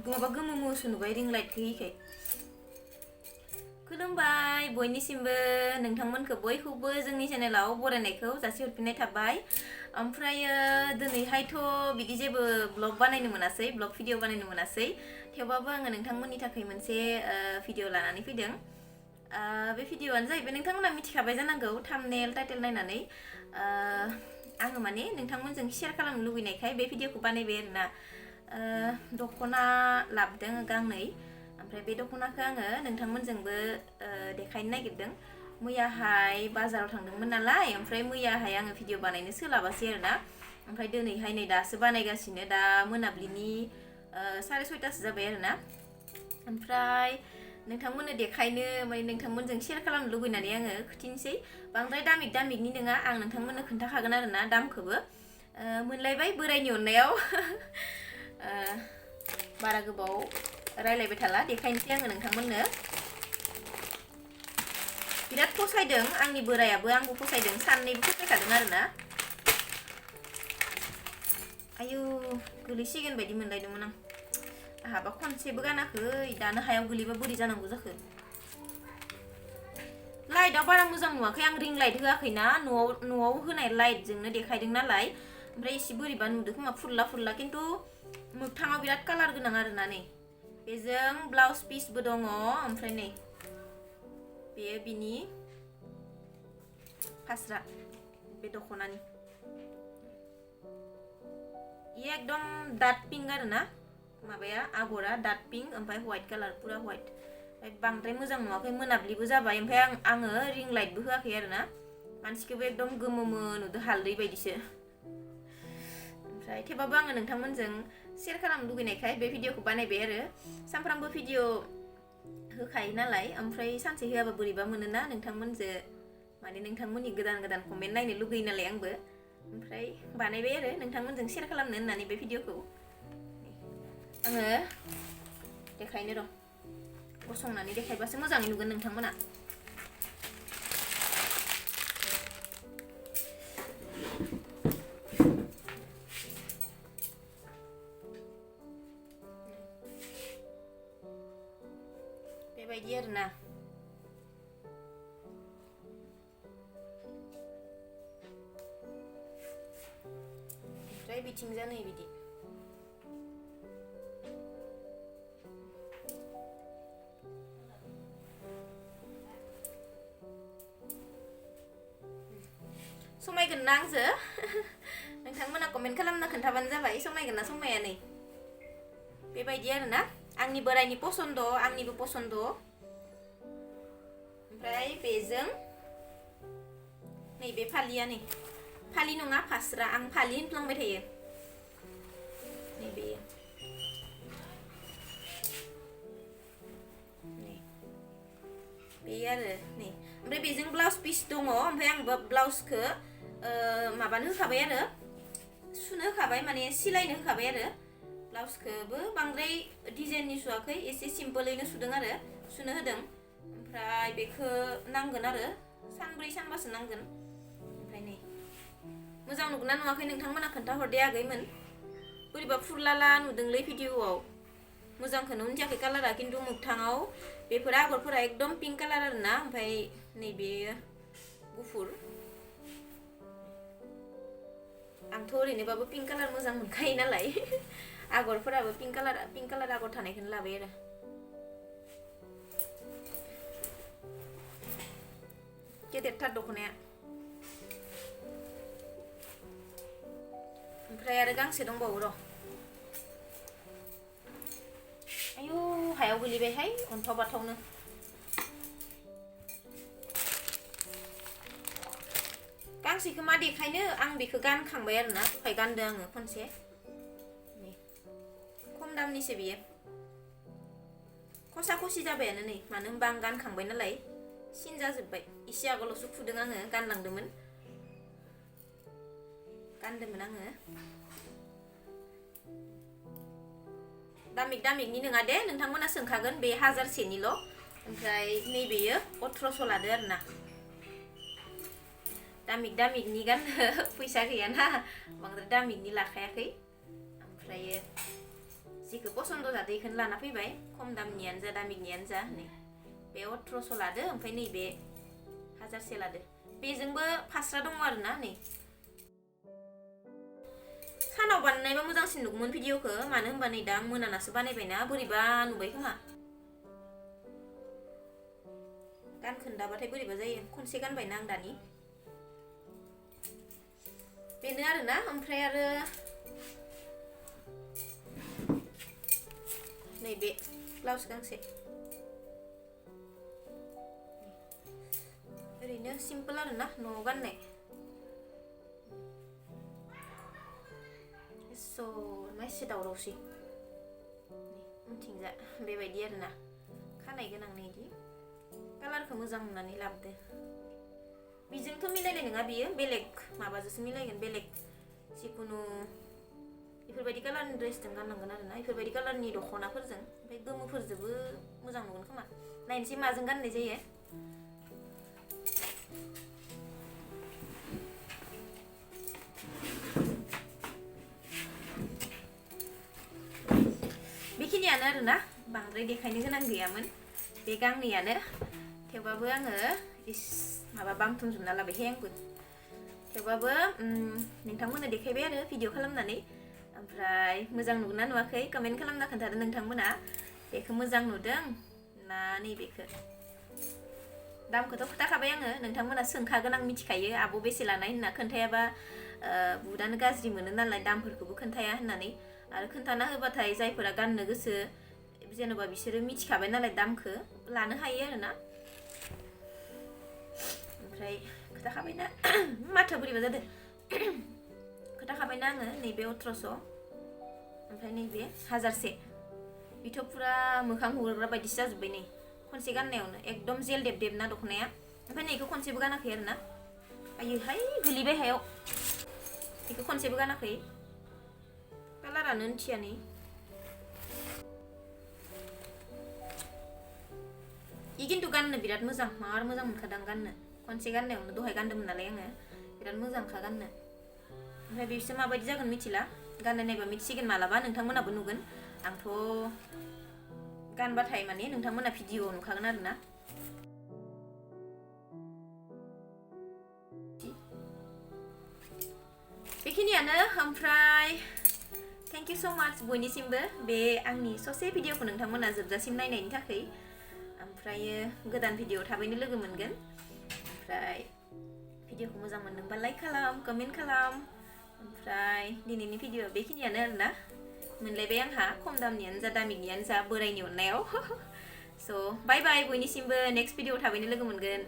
माबा गोमोसो नुबाय रिं लाइटखौ होयिखाय खुलुमबाय बयनिसिमबो नोंथांमोनखौ बयखौबो जोंनि चेनेलाव बरायनायखौ जासिहरफिननाय थाबाय ओमफ्रायो दिनैहायथ' बिदि जेबो ब्लग बानायनो मोनासै ब्लग भिडिअ बानायनो मोनासै थेवबाबो आङो नोंथांमोननि थाखाय मोनसे भिडिअ लानानै फैदों बे भिडिअआनो जाहैबाय नोंथांमोना मिथिखाबाय जानांगौ थाम्बनेल टाइटेल नायनानै आङो माने नोंथांमोनजों शेयार खालामनो लुबैनायखाय बे भिडिअखौ बानायबाय आरोना दख'ना लाबोदों गांनै ओमफ्राय बे दख'नाखौ आङो नोंथांमोनजोंबो देखायनो नागिरदों मैयाहाय बाजाराव थांदोंमोन नालाय ओमफ्राय मैयाहाय आङो भिडिअ बानायनो सोलाबासै आरोना ओमफ्राय दिनैहाय नै दासो बानायगासिनो दा मोनाबिलिनि 6:30 जाबाय आरोना ओमफ्राय नोंथांमोननो देखायनो माने नोंथांमोनजों शेयार खालामनो लुबैनानै आङो खिन्थिनोसै बांद्राय दामिकनि नङा आं नोंथांमोननो खोन्थाखागोन आरोना दामखौबो मोनलायबाय बोरायनि अननायाव बारा गोबाव रायलायबाय थाला देखायनोसै आङो नोंथांमोननो बिराद फसायदों आंनि बोरायाबो आंबो फसायदों सानैबो फसायखादों आरोना आयु गोलैसिगोन बायदि मोनलायदोंमोन आं आहाबा खनसेबो गानाखै दानो हायाव गोलैबा बोरै जानांगौ जाखो लाइटआव बारा मोजां नुवाखै आं रिं लाइट होआखैना न'आव होनाय लाइटजोंनो देखायदों नालाय ओमफ्राय एसे बोरैबा नुदों खोमा फुरला खिन्थु मोगथाङाव बिराद कालार गोनां आरोना नै बेजों ब्लाउज पिसबो दङ ओमफ्राय नै बेयो बिनि फास्रा बे दख'नानि ये एकदम डार्क पिंक आरोना माबाया आगरा डार्क पिंक ओमफ्राय व्हाइट कालार पुरा व्हाइट बांद्राय मोजां नुवाखै मोनाब्लिबो जाबाय ओमफ्राय आङो रिं लाइटबो होआखै आरोना मानसिखौबो एकदम गोमोमो नुदो हालदै बायदिसो ओमफ्राय थेवबाबो आङो नोंथांमोनजों शेयार खालामनो लुगैनायखाय बे भिडिअखौ बानायबाय आरो सानफ्रामबो भिडिअ होखायो नालाय ओमफ्राय सानसे होआबा बोरैबा मोनोना नोंथांमोनजों माने नोंथांमोननि गोदान कमेन्ट नायनो लुगैयो नालाय आंबो ओमफ्राय बानायबाय आरो नोंथांमोनजों शेयार खालामनो होननानै बे भिडिअखौ आङो देखायनो र' गसंनानै देखायबासो मोजाङै नुगोन नोंथांमोना बेबायदि आरोना ओमफ्राय बिथिंजा नै बिदि समायगोन ना आंजो नोंथांमोना कमेन्ट खालामना खोन्थाबानो जाबाय समायगोन ना समाया नै बेबायदि आरोना आंनि बोरायनि पसन्द आंनिबो पसन्द ओमफ्राय बेजों नैबे फालिया नै फालि नङा फास्रा आं फालि होनफ्लांबाय थायो नैबे बे आरो नै ओमफ्राय बेजों ब्लाउज पिस दङ ओमफ्राय आं ब्लाउजखौ माबानो होखाबाय आरो सुनो होखाबाय माने सिलायनो होखाबाय आरो ब्लाउजखौबो बांद्राय डिजाइननि सुवाखै एसे सिम्पोलैनो सुदों आरो सुनो होदों ओमफ्राय बेखौ नांगोन आरो सानब्रै सानबासो नांगोन ओमफ्राय नै मोजां नुगोन ना नुवाखै नोंथांमोना खोन्थाहरदे आगैमोन बोरैबा फुरलाला नुदोंलै भिडिअआव मोजांखौनो मोनथियाखै कालारा खिन्थु मोगथाङाव बेफोर आगरफोरा एकदम पिंक कालार आरोना ओमफ्राय नैबे गुफुर आंथ' ओरैनोबाबो पिंक कालार मोजां मोनखायो नालाय आगरफोराबो पिंक कालार आगर थानायखौनो लाबाय आरो गेदेरथार दख'नाया ओमफ्राय आरो गांसे दंबावो र' आयु हायाव गोलैबायहाय अन्थाव बाथावनो गांसेखौ मा देखायनो आं बेखौ गानखांबाय आरोना दहाय गानदों आङो खनसे खम दामनिसो बियो खसा खसि जाबायानो नै मानो होनबा आं गानखांबाय नालाय सिन जाजोब्बाय एसे आगोलावसो खुदों आङो गानदोंमोन आङो दामिकनि नङा दे नोंथांमोना सोंखागोन बे 1000सेनिल' ओमफ्राय नैबेयो 1800 लादो आरोना दामिकनि गाननो फैसा गैयाना बांद्राय दामिकनि लाखायाखै ओमफ्राय जिखौ पसन्द जादों बेखौनो लाना फैबाय खम दामनियानो जा दामिनियानो जा नै बे 1800 लादो ओमफ्राय नैबे 1000 लादो बेजोंबो फास्रा दङ आरोना नै सानाव बानायनायबा मोजांसिन नुगौमोन भिडिअखौ मानो होनबा नै दा मोनानासो बानायबायना बोरैबा नुबाय खोमा गान खोन्दाबाथाय बोरैबा जायो खनसे गानबायना आं दानि बेनो आरोना ओमफ्राय आरो नैबे ब्लाउस गांसे ओरैनो सिम्पल आरोना न'आव गाननाय स' मासे दावरावसै उनथिंजा बेबायदि आरोना खानाय गोनां नैदि कालारखौ मोजां नुनानै लाबोदो बेजोंथ' मिलायनाय नङा बियो बेलेग माबाजोंसो मिलायगोन बेलेग जिखुनु बेफोरबायदि कालारनि ड्रेसजों गाननांगोन आरोना बेफोरबायदि कालारनि दख'नाफोरजों ओमफ्राय गोमोफोरजोंबो मोजां नुगोन खोमा नायनोसै माजों गाननाय जायो बेखिनियानो आरोना बांद्राय देखायनो गोनां गैयामोन बे गांनैयानो थेवबाबो आङो माबा बांथुमजोबना लाबायहाय आंबो थेवबाबो नोंथांमोननो देखायबाय आरो भिडिअ खालामनानै ओमफ्राय मोजां नुगोना नुवाखै कमेन्ट खालामना खोन्थादो नोंथांमोना बेखौ मोजां नुदों ना नैबेखौ दामखौथ' खोथाखाबाय आङो नोंथांमोना सोंखागोन आं मिथिखायो आब' बेसे लानाय होनना खोन्थायाबा बुहुदानो गाज्रि मोनो नालाय दामफोरखौबो खोन्थाया होननानै आरो खोन्थाना होबाथाय जायफोरा गाननो गोसो जेन'बा बिसोरो मिथिखाबाय नालाय दामखौ लानो हायो आरोना ओमफ्राय खोथाखाबायना माथो बोरैबा जादों खोथाखाबायना आङो नैबे 1800 ओमफ्राय नैबे 1000 बेथ' पुरा मोखां हुग्रा बायदिसो जाजोब्बाय नै खनसे गाननायावनो एकदम जेल देब ना दख'नाया ओमफ्राय नैखौ खनसेबो गानाखै आरोना आयोहाय गोलैबाय हायाव बेखौ खनसेबो गानाखै कालारानो मिथिया नै इ खिन्थु गाननो बिराद मोजां मार मोजां मोनखादां गाननो खनसे गाननायावनो दहाय गानदोंमोन नालाय आङो बिराद मोजांखा गाननो ओमफ्राय बिसोर माबायदि जागोन मिथिला गाननाय नायबा मिथिसिगोन मालाबा नोंथांमोनाबो नुगोन आंथ' गानबाथाय माने नोंथांमोना भिडिअ नुखागोन आरोना बेखिनियानो ओमफ्राय थेंक इउ स' माच बयनिसिमबो बे आंनि ससे भिडिअखौ नोंथांमोना जोबजासिम नायनायनि थाखाय ओमफ्रायो गोदान भिडिअ थाबैनो लोगो मोनगोन ओमफ्राय भिडिअखौ मोजां मोनदोंबा लाइक खालाम कमेन्ट खालाम ओमफ्राय दिनैनि भिडिअ बेखिनियानो आरोना मोनलायबाय आंहा खम दामनियानो जा दामिनियानो जा बोरायनि अननायाव स' बाय बाय बयनिसिमबो नेक्स्ट भिडिअ थाबैनो लोगो मोनगोन